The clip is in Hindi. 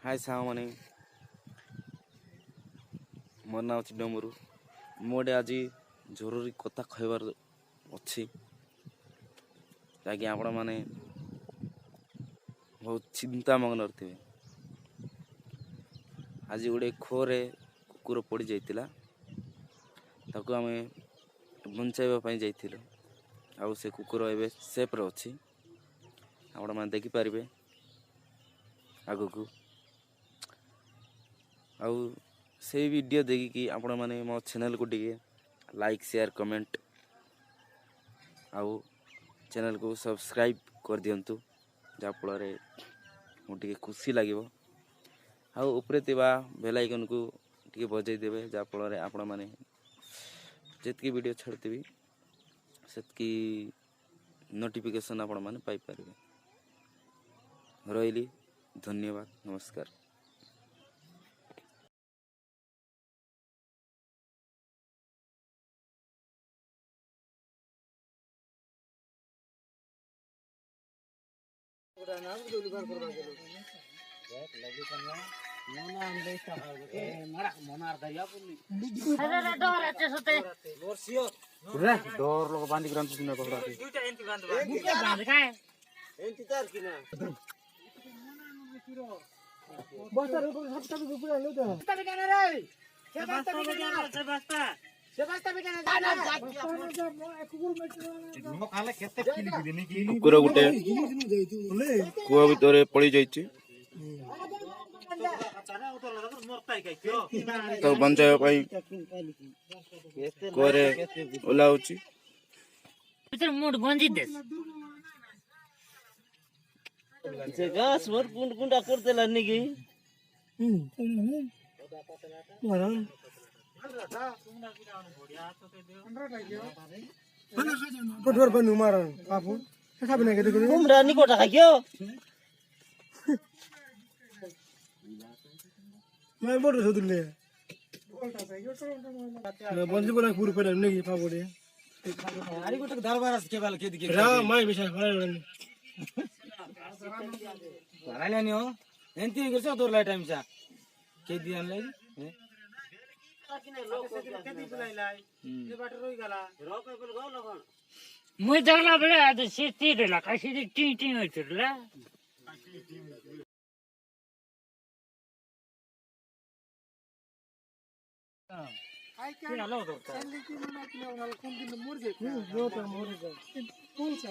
हाय साव माने मोर ना अच्छी डमरू मोटे आज जरूरी कथा कहबार अच्छी ताकि आपण माने बहुत चिंता मग्न थे। आज गोटे खोरे कुकुर पड़ जाइतिला ताको आमे बंचाइबा जाइथिलु आउ से कुकुर एबे सेफ रे अछि आपण माने देखि पारिबे आगु को आउ से वीडियो देखि कि आपण माने मो चैनल को टिके लाइक शेयर कमेंट आउ चैनल को सब्सक्राइब कर दियंतु जा फल रे मोटे खुशी लगे आउ ऊपर थिबा बेल आइकन को टिके बजाई देबे जा फल रे आपण माने जेतकी वीडियो छाड़तीबी सेतकी नोटिफिकेशन आपण माने पाई परिबे। रहिली धन्यवाद नमस्कार। डोर लोग बांधी ग्रांत सुने पकड़ा दुटा एंटी बांध बांध काय एंटी तार किना बस्ता रे हफ्ता भी पूरा लो तो बस्ता बिकाना रे से बस्ता बिकाना मो खाले केते किली दिनी की कुकुर गुटे कुआ भीतर पड़ी जाईची तो बंचाइबा पई कोरे ओलाउची भीतर मोड गंजी देस से गास मोर गुंडा करते लानी की मारा पटवर बनु मारा पापु खा बने के देखो कुमड़ा निकोटा खायो मैं बोल रहा था मैं बंदी बोला पूरे पे नहीं पापोड़े अरे को तो दरबार के बाल के दिखे रा मैं बिशा फड़ा फड़ा लेनी हो एंती के से दूर ला टाइम सा के दियान ले मुई जगला बले आज सिटी देला कासी टी टी होइतला आई क्या हेलो डॉक्टर सैंडल की मना के उनाल कौन दिन मोर जे जो तो मोर जे कौन सा